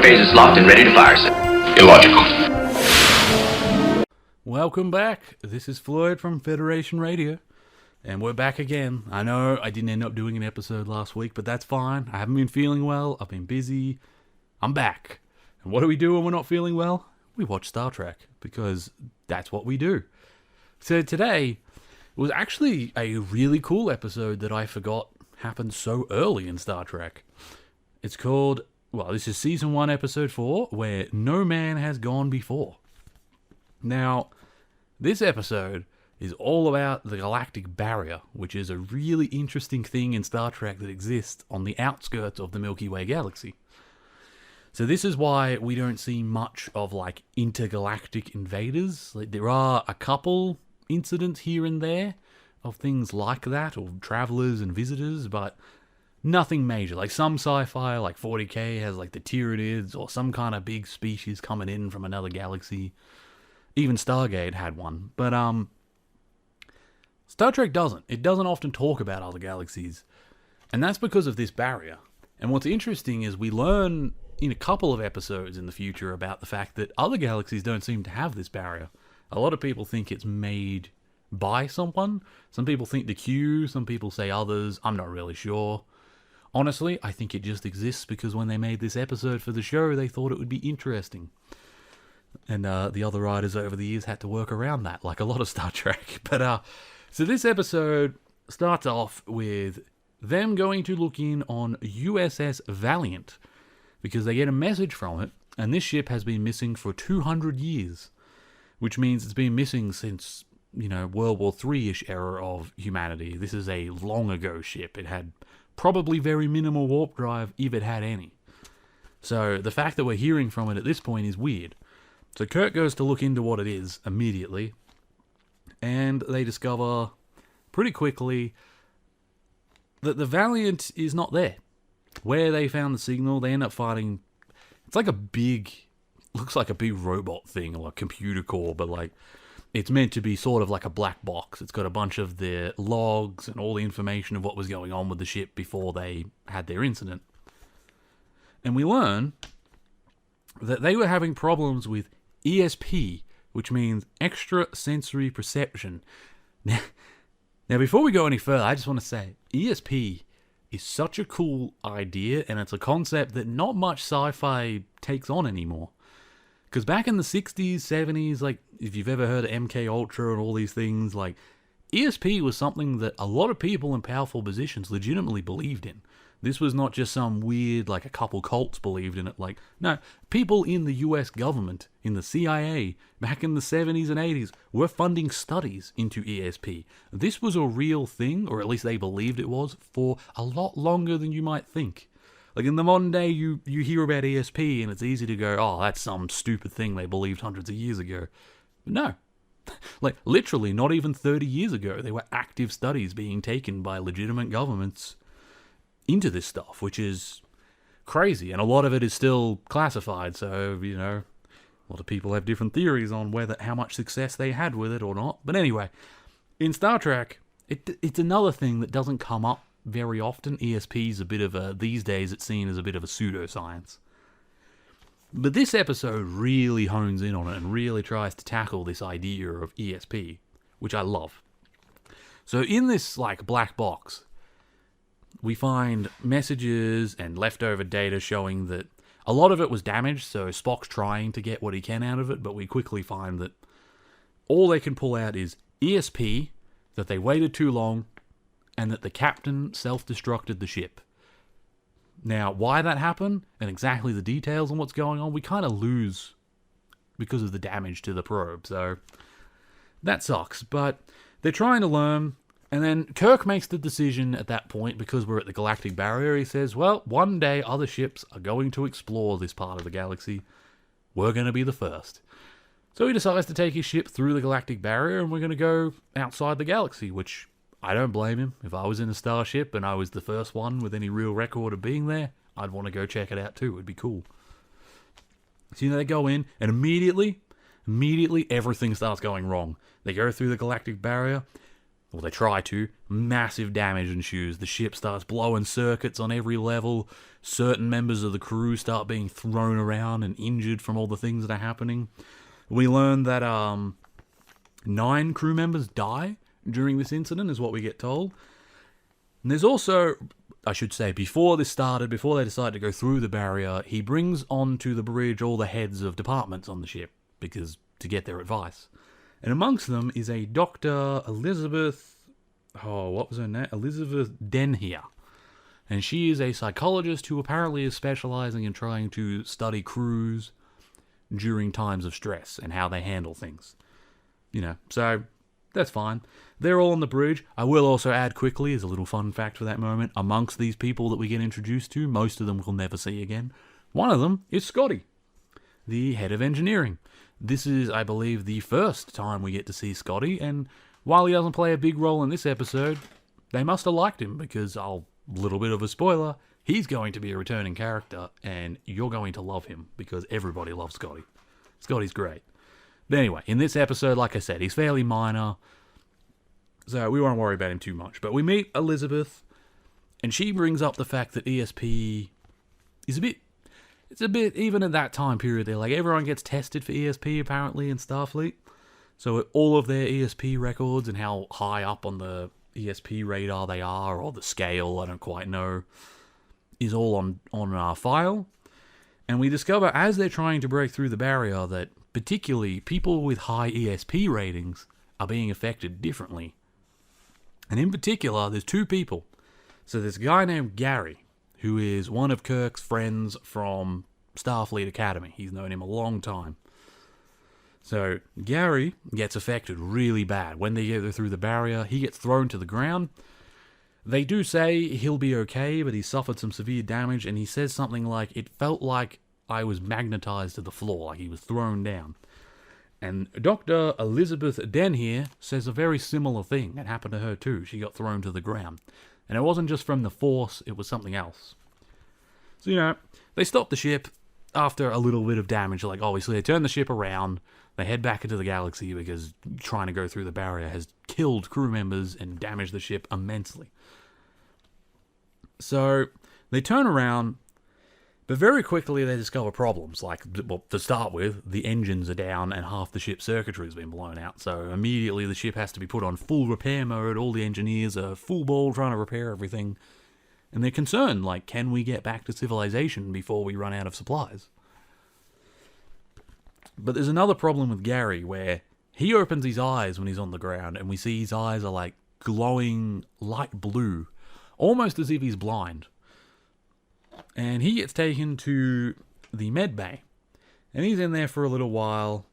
phase is locked and ready to fire, sir. Illogical. Welcome back. This is Floyd from Federation Radio, and we're back again. I know I didn't end up doing an episode last week, but that's fine. I haven't been feeling well. I've been busy. I'm back. And what do we do when we're not feeling well? We watch Star Trek, because that's what we do. So today was actually a really cool episode that I forgot happened so early in Star Trek. It's called, well, this is Season 1, Episode 4, Where No Man Has Gone Before. Now, this episode is all about the galactic barrier, which is a really interesting thing in Star Trek that exists on the outskirts of the Milky Way galaxy. So this is why we don't see much of, like, intergalactic invaders. Like, there are a couple incidents here and there of things like that, or travelers and visitors, but nothing major. Like, some sci-fi, like 40K, has, like, the Tyranids, or some kind of big species coming in from another galaxy. Even Stargate had one. But, Star Trek doesn't. It doesn't often talk about other galaxies. And that's because of this barrier. And what's interesting is we learn in a couple of episodes in the future about the fact that other galaxies don't seem to have this barrier. A lot of people think it's made by someone. Some people think the Q, some people say others. I'm not really sure. Honestly, I think it just exists because when they made this episode for the show, they thought it would be interesting. And the other writers over the years had to work around that, like a lot of Star Trek. But so this episode starts off with them going to look in on USS Valiant, because they get a message from it, and this ship has been missing for 200 years, which means it's been missing since, you know, World War III-ish era of humanity. This is a long ago ship. It had probably very minimal warp drive, if it had any. So the fact that we're hearing from it at this point is weird. So Kirk goes to look into what it is immediately, and they discover pretty quickly that the Valiant is not there. Where they found the signal, they end up fighting. It's like a big, looks like a big robot thing, or a computer core, but like, it's meant to be sort of like a black box. It's got a bunch of the logs and all the information of what was going on with the ship before they had their incident. And we learn that they were having problems with ESP, which means extrasensory perception. Now, before we go any further, I just want to say, ESP is such a cool idea, and it's a concept that not much sci-fi takes on anymore. Because back in the 60s, 70s, like, if you've ever heard of MK Ultra and all these things, like, ESP was something that a lot of people in powerful positions legitimately believed in. This was not just some weird, like, a couple cults believed in it. Like, no, people in the US government, in the CIA, back in the 70s and 80s, were funding studies into ESP. This was a real thing, or at least they believed it was, for a lot longer than you might think. Like, in the modern day, you hear about ESP, and it's easy to go, oh, that's some stupid thing they believed hundreds of years ago. But no. Like, literally, not even 30 years ago, there were active studies being taken by legitimate governments into this stuff, which is crazy, and a lot of it is still classified, so, you know, a lot of people have different theories on how much success they had with it or not. But anyway, in Star Trek, it's another thing that doesn't come up very often. ESP is a bit of a, these days it's seen as a bit of a pseudoscience. But this episode really hones in on it and really tries to tackle this idea of ESP, which I love. So in this, like, black box, we find messages and leftover data showing that a lot of it was damaged, so Spock's trying to get what he can out of it, but we quickly find that all they can pull out is ESP, that they waited too long, and that the captain self-destructed the ship. Now, why that happened, and exactly the details on what's going on, we kind of lose because of the damage to the probe, so that sucks. But they're trying to learn. And then Kirk makes the decision at that point, because we're at the galactic barrier, he says, well, one day other ships are going to explore this part of the galaxy. We're going to be the first. So he decides to take his ship through the galactic barrier, and we're going to go outside the galaxy, which I don't blame him. If I was in a starship and I was the first one with any real record of being there, I'd want to go check it out too. It'd be cool. So they go in, and immediately everything starts going wrong. They go through the galactic barrier. Well, they try to. Massive damage ensues. The ship starts blowing circuits on every level. Certain members of the crew start being thrown around and injured from all the things that are happening. We learn that 9 crew members die during this incident, is what we get told. And there's also, I should say, before this started, before they decided to go through the barrier, he brings onto the bridge all the heads of departments on the ship, because to get their advice. And amongst them is a Dr. Elizabeth, what was her name? Elizabeth Denhier. And she is a psychologist who apparently is specializing in trying to study crews during times of stress and how they handle things. So that's fine. They're all on the bridge. I will also add quickly, as a little fun fact for that moment, amongst these people that we get introduced to, most of them we'll never see again. One of them is Scotty, the head of engineering. This is, I believe, the first time we get to see Scotty, and while he doesn't play a big role in this episode, they must have liked him, because, little bit of a spoiler, he's going to be a returning character, and you're going to love him, because everybody loves Scotty. Scotty's great. But anyway, in this episode, like I said, he's fairly minor, so we won't worry about him too much. But we meet Elizabeth, and she brings up the fact that ESP is it's a bit, even at that time period, they're like, everyone gets tested for ESP, apparently, in Starfleet. So all of their ESP records and how high up on the ESP radar they are, or the scale, I don't quite know, is all on our file. And we discover, as they're trying to break through the barrier, that particularly people with high ESP ratings are being affected differently. And in particular, there's 2 people. So there's a guy named Gary, who is one of Kirk's friends from Starfleet Academy. He's known him a long time. So Gary gets affected really bad. When they get through the barrier, he gets thrown to the ground. They do say he'll be okay, but he suffered some severe damage, and he says something like, it felt like I was magnetized to the floor, like he was thrown down. And Dr. Elizabeth Denhier says a very similar thing. It happened to her too. She got thrown to the ground. And it wasn't just from the Force, it was something else. So, they stop the ship after a little bit of damage. Like, obviously, they turn the ship around. They head back into the galaxy because trying to go through the barrier has killed crew members and damaged the ship immensely. So, they turn around, but very quickly they discover problems. Like, well, to start with, the engines are down and half the ship's circuitry has been blown out. So immediately the ship has to be put on full repair mode. All the engineers are full ball trying to repair everything. And they're concerned, like, can we get back to civilization before we run out of supplies? But there's another problem with Gary, where he opens his eyes when he's on the ground, and we see his eyes are like glowing light blue, almost as if he's blind. And he gets taken to the med bay. And he's in there for a little while.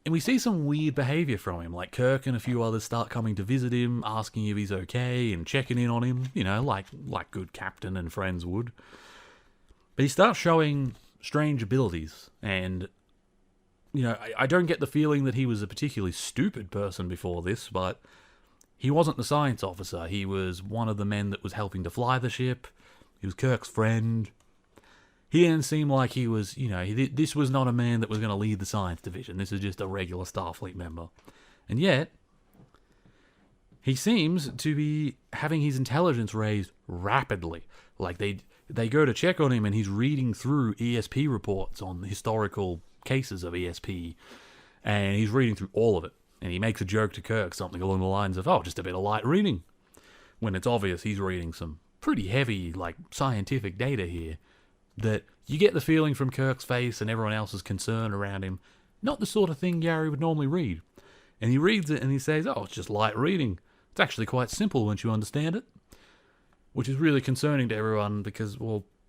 And we see some weird behavior from him. Like Kirk and a few others start coming to visit him, asking if he's okay and checking in on him. Like good captain and friends would. But he starts showing strange abilities. And, I don't get the feeling that he was a particularly stupid person before this. But he wasn't the science officer. He was one of the men that was helping to fly the ship. He was Kirk's friend. He didn't seem like he was, this was not a man that was going to lead the science division. This is just a regular Starfleet member. And yet, he seems to be having his intelligence raised rapidly. Like, they go to check on him and he's reading through ESP reports on historical cases of ESP. And he's reading through all of it. And he makes a joke to Kirk, something along the lines of, just a bit of light reading. When it's obvious he's reading some pretty heavy, scientific data here, that you get the feeling from Kirk's face and everyone else's concern around him, not the sort of thing Gary would normally read. And he reads it and he says, it's just light reading. It's actually quite simple once you understand it. Which is really concerning to everyone because,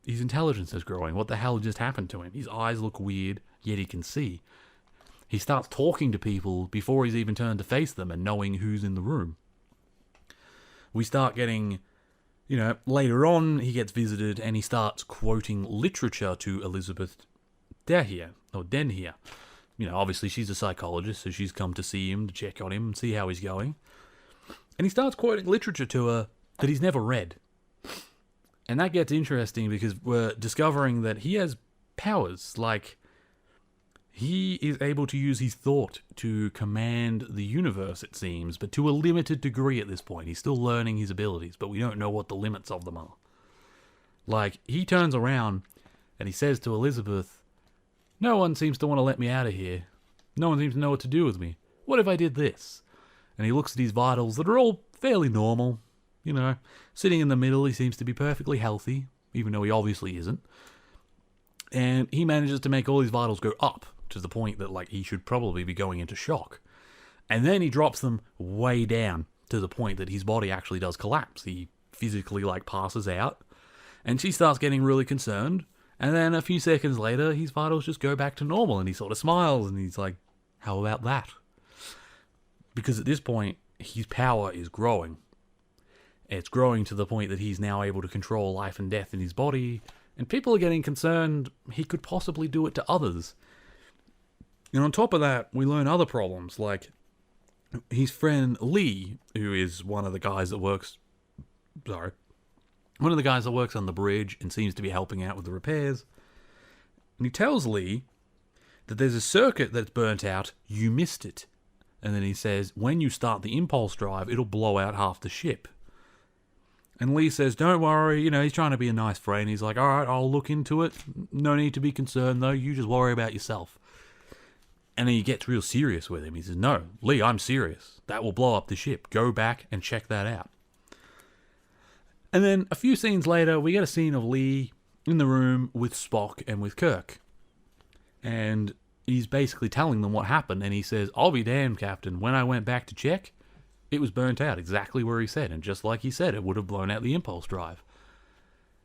his intelligence is growing. What the hell just happened to him? His eyes look weird, yet he can see. He starts talking to people before he's even turned to face them and knowing who's in the room. We start getting... later on, he gets visited and he starts quoting literature to Elizabeth Denhier. Obviously she's a psychologist, so she's come to see him, to check on him, and see how he's going. And he starts quoting literature to her that he's never read. And that gets interesting because we're discovering that he has powers. Like, He is able to use his thought to command the universe, it seems, but to a limited degree at this point. He's still learning his abilities, but we don't know what the limits of them are. Like, he turns around and he says to Elizabeth, "No one seems to want to let me out of here. No one seems to know what to do with me. What if I did this?" And he looks at his vitals that are all fairly normal. You know, sitting in the middle, he seems to be perfectly healthy, even though he obviously isn't. And he manages to make all his vitals go up to the point that, like, he should probably be going into shock. And then he drops them way down to the point that his body actually does collapse. He physically, like, passes out. And she starts getting really concerned. And then a few seconds later, his vitals just go back to normal. And he sort of smiles and he's like, "How about that?" Because at this point, his power is growing. It's growing to the point that he's now able to control life and death in his body. And people are getting concerned he could possibly do it to others. And on top of that, we learn other problems, like his friend Lee, who is one of the guys that works on the bridge and seems to be helping out with the repairs. And he tells Lee that there's a circuit that's burnt out, you missed it. And then he says, when you start the impulse drive, it'll blow out half the ship. And Lee says, "Don't worry," he's trying to be a nice friend. He's like, "All right, I'll look into it. No need to be concerned, though. You just worry about yourself." And then he gets real serious with him. He says, "No, Lee, I'm serious. That will blow up the ship. Go back and check that out." And then a few scenes later, we get a scene of Lee in the room with Spock and with Kirk. And he's basically telling them what happened. And he says, "I'll be damned, Captain. When I went back to check, it was burnt out exactly where he said. And just like he said, it would have blown out the impulse drive.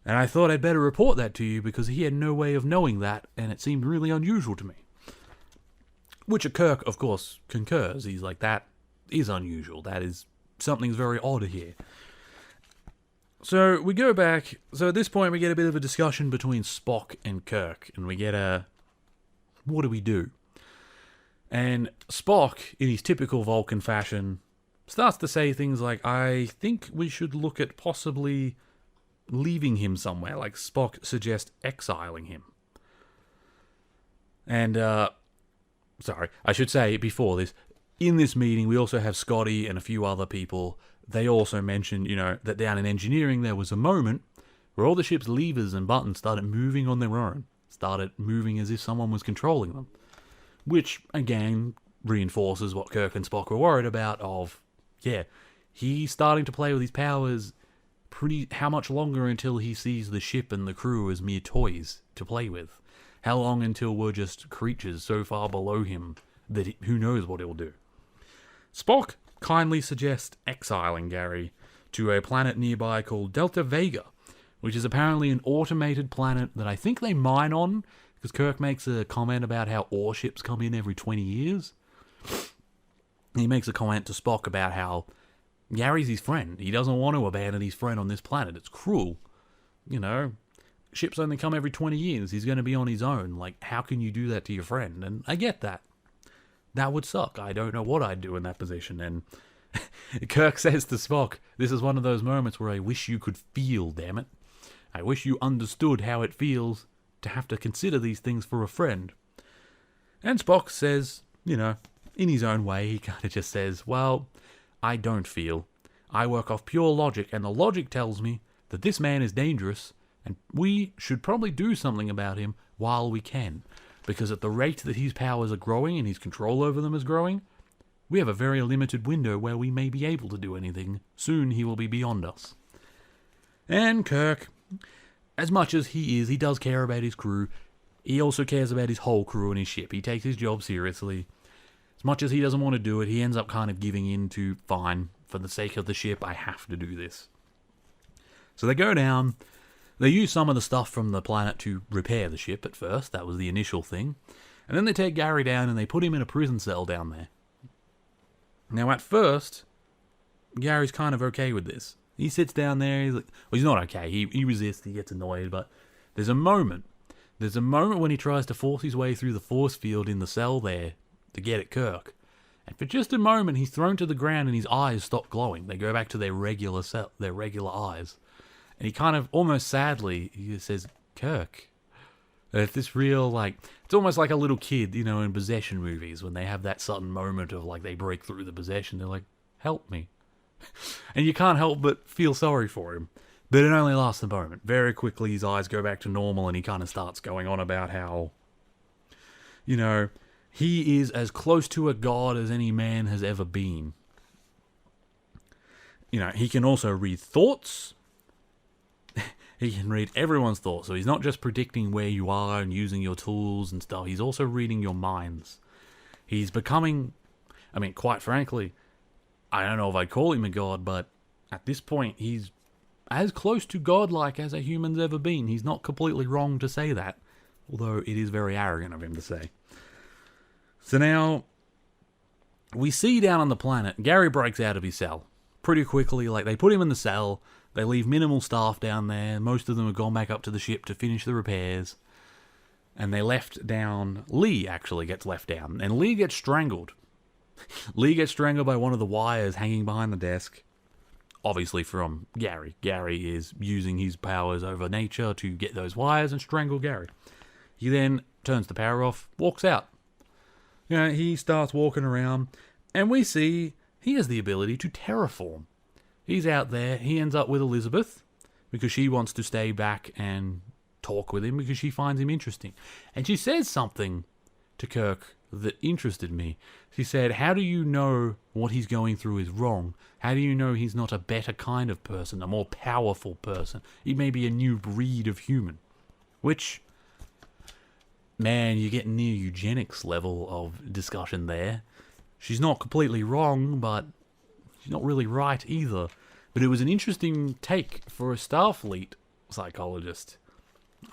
And I thought I'd better report that to you because he had no way of knowing that. And it seemed really unusual to me." Which Kirk, of course, concurs. He's like, "That is unusual. Something's very odd here." So we go back. So at this point, we get a bit of a discussion between Spock and Kirk. And we get what do we do? And Spock, in his typical Vulcan fashion, starts to say things like, "I think we should look at possibly leaving him somewhere." Like Spock suggests exiling him. And, I should say before this, in this meeting, we also have Scotty and a few other people. They also mentioned, that down in engineering, there was a moment where all the ship's levers and buttons started moving on their own. Started moving as if someone was controlling them. Which, again, reinforces what Kirk and Spock were worried about of, he's starting to play with his powers. How much longer until he sees the ship and the crew as mere toys to play with? How long until we're just creatures so far below him that who knows what he'll do? Spock kindly suggests exiling Gary to a planet nearby called Delta Vega, which is apparently an automated planet that I think they mine on, because Kirk makes a comment about how ore ships come in every 20 years. He makes a comment to Spock about how Gary's his friend. He doesn't want to abandon his friend on this planet. It's cruel. Ships only come every 20 years. He's going to be on his own. Like, how can you do that to your friend? And I get that. That would suck. I don't know what I'd do in that position. And Kirk says to Spock, "This is one of those moments where I wish you could feel, damn it. I wish you understood how it feels to have to consider these things for a friend." And Spock says, in his own way, he kind of just says, "Well, I don't feel. I work off pure logic, and the logic tells me that this man is dangerous, and we should probably do something about him while we can. Because at the rate that his powers are growing and his control over them is growing, we have a very limited window where we may be able to do anything. Soon he will be beyond us." And Kirk, as much as he does care about his crew. He also cares about his whole crew and his ship. He takes his job seriously. As much as he doesn't want to do it, he ends up kind of giving in to, fine, for the sake of the ship, I have to do this. So they go down. They use some of the stuff from the planet to repair the ship at first. That was the initial thing. And then they take Gary down and they put him in a prison cell down there. Now, at first, Gary's kind of okay with this. He sits down there. He's like, well, he's not okay. He resists. He gets annoyed. But there's a moment when he tries to force his way through the force field in the cell there to get at Kirk. And for just a moment, he's thrown to the ground and his eyes stop glowing. They go back to their regular eyes. And he kind of, almost sadly, he says, Kirk, It's this real, like, it's almost like a little kid, in possession movies when they have that sudden moment of, like, they break through the possession. They're like, help me. And you can't help but feel sorry for him. But it only lasts a moment. Very quickly, his eyes go back to normal and he kind of starts going on about how, he is as close to a god as any man has ever been. He can also read thoughts. He can read everyone's thoughts. So he's not just predicting where you are and using your tools and stuff. He's also reading your minds. He's becoming, quite frankly, I don't know if I'd call him a god, but at this point, he's as close to godlike as a human's ever been. He's not completely wrong to say that, although it is very arrogant of him to say. So now, we see down on the planet, Gary breaks out of his cell pretty quickly. Like, they put him in the cell. They leave minimal staff down there. Most of them have gone back up to the ship to finish the repairs. And they left down... Lee actually gets left down. And Lee gets strangled. Lee gets strangled by one of the wires hanging behind the desk. Obviously from Gary. Gary is using his powers over nature to get those wires and strangle Gary. He then turns the power off, walks out. He starts walking around. And we see he has the ability to terraform. He's out there. He ends up with Elizabeth because she wants to stay back and talk with him because she finds him interesting. And she says something to Kirk that interested me. She said, how do you know what he's going through is wrong? How do you know he's not a better kind of person, a more powerful person? He may be a new breed of human. Which, man, you get near eugenics level of discussion there. She's not completely wrong, but she's not really right either. But it was an interesting take for a Starfleet psychologist.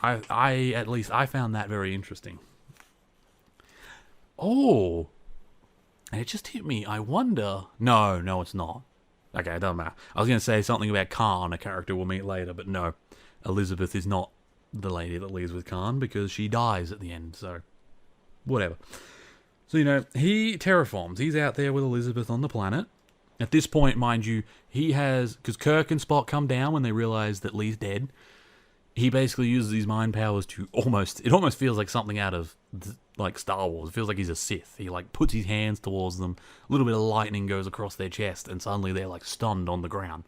At least I found that very interesting. Oh, and it just hit me. I wonder... No, it's not. Okay, it doesn't matter. I was going to say something about Khan, a character we'll meet later, but no. Elizabeth is not the lady that leaves with Khan because she dies at the end, so... Whatever. So, he terraforms. He's out there with Elizabeth on the planet. At this point, mind you, he has... Because Kirk and Spock come down when they realize that Lee's dead. He basically uses his mind powers to almost... It almost feels like something out of, Star Wars. It feels like he's a Sith. He, puts his hands towards them. A little bit of lightning goes across their chest, and suddenly they're, stunned on the ground.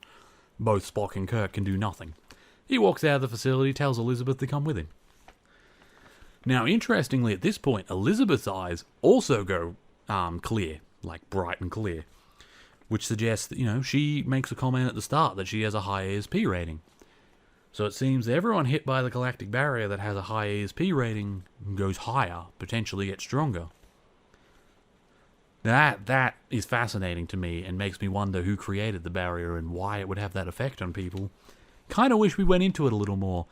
Both Spock and Kirk can do nothing. He walks out of the facility, tells Elizabeth to come with him. Now, interestingly, at this point, Elizabeth's eyes also go clear. Bright and clear. Which suggests that, she makes a comment at the start that she has a high ASP rating. So it seems that everyone hit by the galactic barrier that has a high ASP rating goes higher, potentially gets stronger. That is fascinating to me and makes me wonder who created the barrier and why it would have that effect on people. Kind of wish we went into it a little more.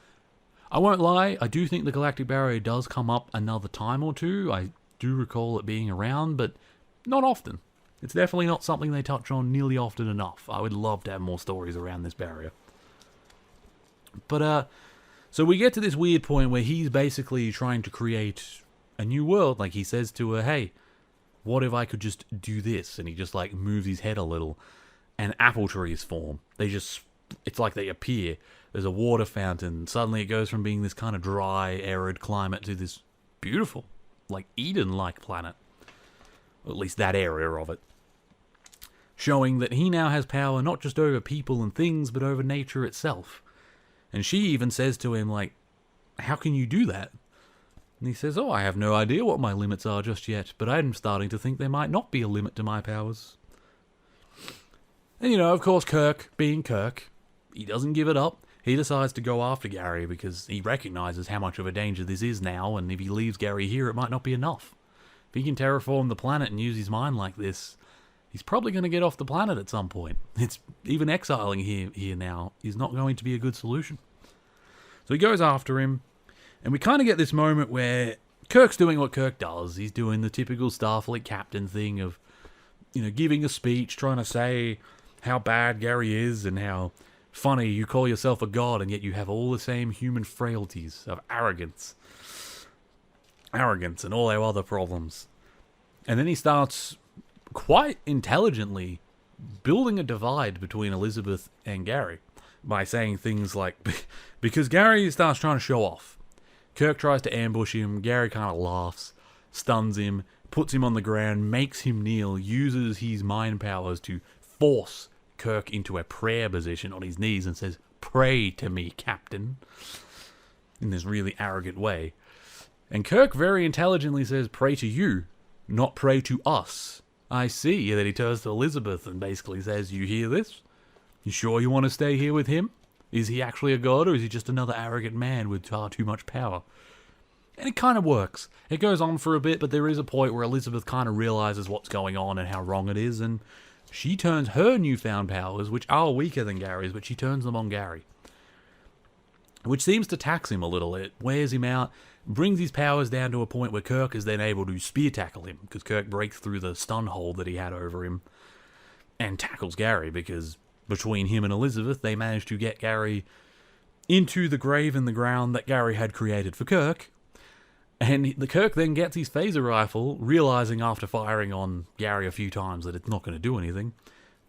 I won't lie, I do think the galactic barrier does come up another time or two. I do recall it being around, but not often. It's definitely not something they touch on nearly often enough. I would love to have more stories around this barrier. But, so we get to this weird point where he's basically trying to create a new world. He says to her, hey, what if I could just do this? And he just, moves his head a little. And apple trees form. It's like they appear. There's a water fountain. Suddenly it goes from being this kind of dry, arid climate to this beautiful, Eden-like planet. Or at least that area of it. Showing that he now has power not just over people and things, but over nature itself. And she even says to him, how can you do that? And he says, I have no idea what my limits are just yet, but I'm starting to think there might not be a limit to my powers. And, of course, Kirk, being Kirk, he doesn't give it up. He decides to go after Gary because he recognizes how much of a danger this is now, and if he leaves Gary here, it might not be enough. If he can terraform the planet and use his mind like this, he's probably going to get off the planet at some point. It's even exiling here now is not going to be a good solution. So he goes after him, and we kind of get this moment where Kirk's doing what Kirk does. He's doing the typical Starfleet captain thing of, giving a speech, trying to say how bad Gary is and how funny you call yourself a god and yet you have all the same human frailties of arrogance and all our other problems. And then he starts quite intelligently building a divide between Elizabeth and Gary by saying things like, because Gary starts trying to show off. Kirk tries to ambush him. Gary kind of laughs, stuns him, puts him on the ground, makes him kneel, uses his mind powers to force Kirk into a prayer position on his knees and says, "Pray to me, Captain," in this really arrogant way. And Kirk very intelligently says, "Pray to you, not pray to us." I see that he turns to Elizabeth and basically says, "You hear this? You sure you want to stay here with him? Is he actually a god, or is he just another arrogant man with far too much power?" And it kind of works. It goes on for a bit, but there is a point where Elizabeth kind of realizes what's going on and how wrong it is, and she turns her newfound powers, which are weaker than Gary's, but she turns them on Gary. Which seems to tax him a little. It wears him out, brings his powers down to a point where Kirk is then able to spear tackle him, because Kirk breaks through the stun hold that he had over him, and tackles Gary, because between him and Elizabeth, they managed to get Gary into the grave in the ground that Gary had created for Kirk. And the Kirk then gets his phaser rifle, realizing after firing on Gary a few times that it's not going to do anything,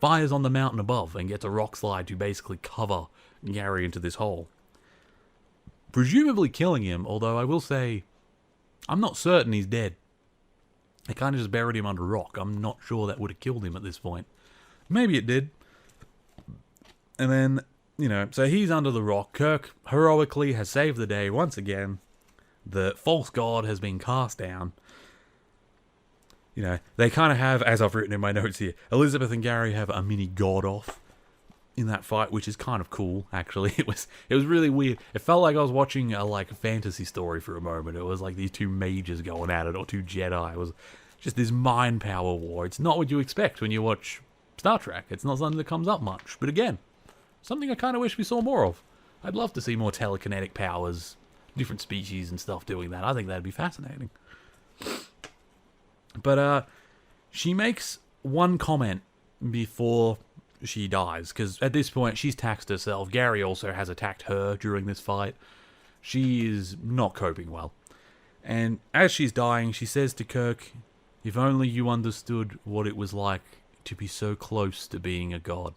fires on the mountain above and gets a rock slide to basically cover Gary into this hole. Presumably killing him, although I will say, I'm not certain he's dead. They kind of just buried him under rock. I'm not sure that would have killed him at this point. Maybe it did. And then, so he's under the rock. Kirk heroically has saved the day once again. The false god has been cast down. They kind of have, as I've written in my notes here, Elizabeth and Gary have a mini god off in that fight, which is kind of cool, actually. It was really weird. It felt like I was watching a fantasy story for a moment. It was like these two mages going at it, or two Jedi. It was just this mind power war. It's not what you expect when you watch Star Trek. It's not something that comes up much. But again, something I kind of wish we saw more of. I'd love to see more telekinetic powers, different species and stuff doing that. I think that'd be fascinating. But she makes one comment before she dies, because at this point she's taxed herself. Gary also has attacked her during this fight. She is not coping well. And as she's dying, she says to Kirk, "If only you understood what it was like to be so close to being a god."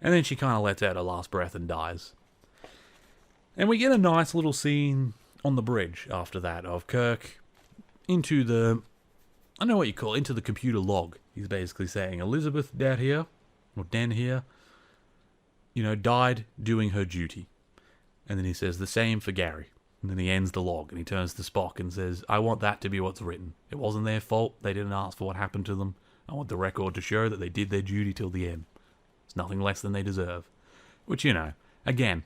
And then she kind of lets out her last breath and dies. And we get a nice little scene on the bridge after that of Kirk into the, I don't know what you call it, into the computer log. He's basically saying, "Elizabeth Den here, died doing her duty." And then he says the same for Gary. And then he ends the log and he turns to Spock and says, "I want that to be what's written. It wasn't their fault. They didn't ask for what happened to them. I want the record to show that they did their duty till the end. It's nothing less than they deserve." Which, again,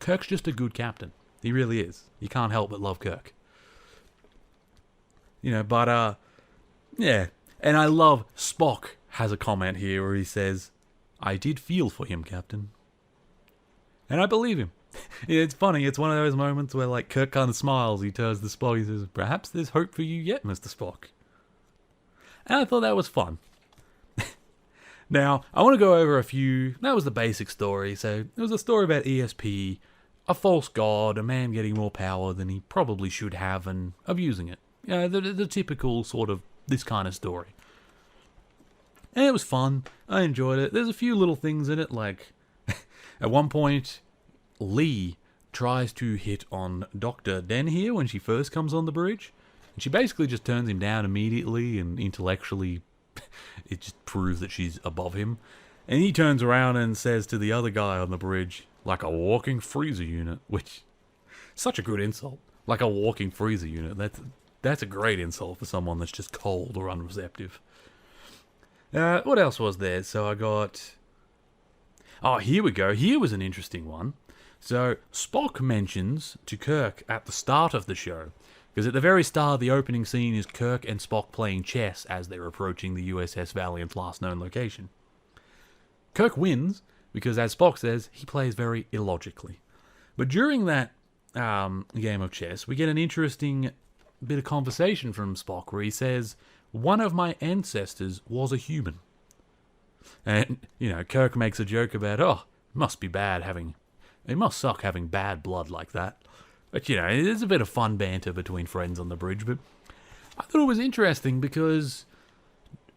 Kirk's just a good captain. He really is. You can't help but love Kirk. Yeah. And I love Spock has a comment here where he says, "I did feel for him, Captain." And I believe him. It's funny. It's one of those moments where, Kirk kind of smiles. He turns to Spock. He says, "Perhaps there's hope for you yet, Mr. Spock." And I thought that was fun. Now, I want to go over a few. That was the basic story. So, it was a story about ESP, a false god, a man getting more power than he probably should have and abusing it. The typical sort of this kind of story. And it was fun. I enjoyed it. There's a few little things in it, like at one point, Lee tries to hit on Dr. Den here when she first comes on the bridge. And she basically just turns him down immediately, and intellectually it just proves that she's above him. And he turns around and says to the other guy on the bridge, "Like a walking freezer unit," which, such a good insult. Like a walking freezer unit. That's a great insult for someone that's just cold or unreceptive. What else was there? So I got... Oh, here we go. Here was an interesting one. So Spock mentions to Kirk at the start of the show, because at the very start, the opening scene is Kirk and Spock playing chess as they're approaching the USS Valiant's last known location. Kirk wins, because as Spock says, he plays very illogically. But during that game of chess, we get an interesting bit of conversation from Spock where he says, "One of my ancestors was a human." And, Kirk makes a joke about, it must suck having bad blood like that. But, there's a bit of fun banter between friends on the bridge. But I thought it was interesting because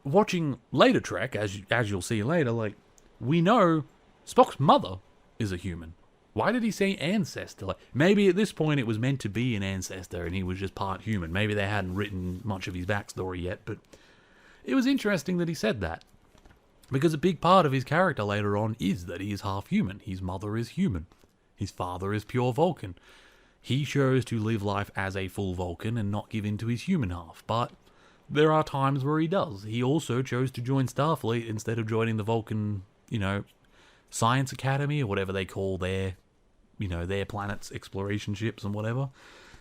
watching later Trek, as you'll see later, we know Spock's mother is a human. Why did he say ancestor? Like, maybe at this point it was meant to be an ancestor and he was just part human. Maybe they hadn't written much of his backstory yet, but it was interesting that he said that. Because a big part of his character later on is that he is half human. His mother is human. His father is pure Vulcan. He chose to live life as a full Vulcan and not give in to his human half, but there are times where he does. He also chose to join Starfleet instead of joining the Vulcan, Science Academy or whatever they call their planet's exploration ships and whatever.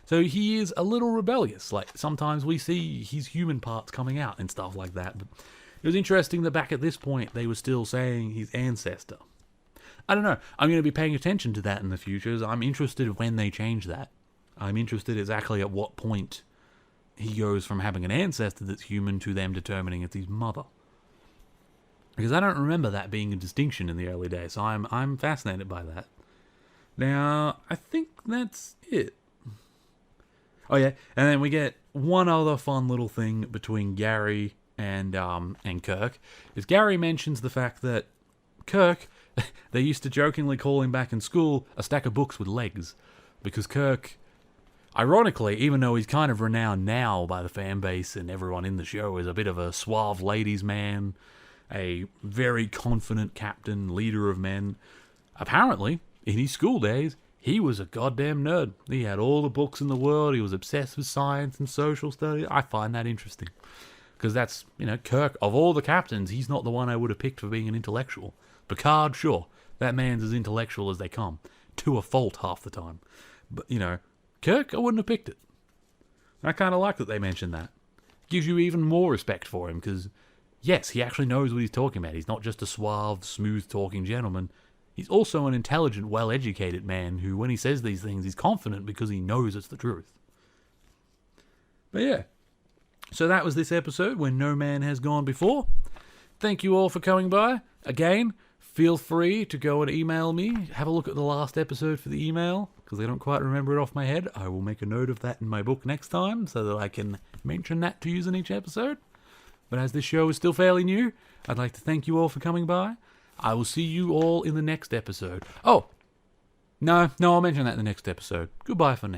So he is a little rebellious. Like, sometimes we see his human parts coming out and stuff like that. But it was interesting that back at this point, they were still saying his ancestor. I don't know. I'm going to be paying attention to that in the future. I'm interested when they change that. I'm interested exactly at what point he goes from having an ancestor that's human to them determining it's his mother. Because I don't remember that being a distinction in the early days, so I'm fascinated by that. Now, I think that's it. Oh yeah, and then we get one other fun little thing between Gary and Kirk. Is Gary mentions the fact that Kirk, they used to jokingly call him back in school a stack of books with legs, because Kirk, ironically, even though he's kind of renowned now by the fan base and everyone in the show as a bit of a suave ladies' man, a very confident captain, leader of men, apparently, in his school days, he was a goddamn nerd. He had all the books in the world. He was obsessed with science and social studies. I find that interesting. Because that's, Kirk, of all the captains, he's not the one I would have picked for being an intellectual. Picard, sure, that man's as intellectual as they come. To a fault half the time. But, Kirk, I wouldn't have picked it. I kind of like that they mentioned that. Gives you even more respect for him, because, yes, he actually knows what he's talking about. He's not just a suave, smooth-talking gentleman. He's also an intelligent, well-educated man who, when he says these things, he's confident because he knows it's the truth. But yeah, so that was this episode when No Man Has Gone Before. Thank you all for coming by. Again, feel free to go and email me. Have a look at the last episode for the email, because I don't quite remember it off my head. I will make a note of that in my book next time so that I can mention that to you in each episode. But as this show is still fairly new, I'd like to thank you all for coming by. I will see you all in the next episode. Oh, no, I'll mention that in the next episode. Goodbye for now.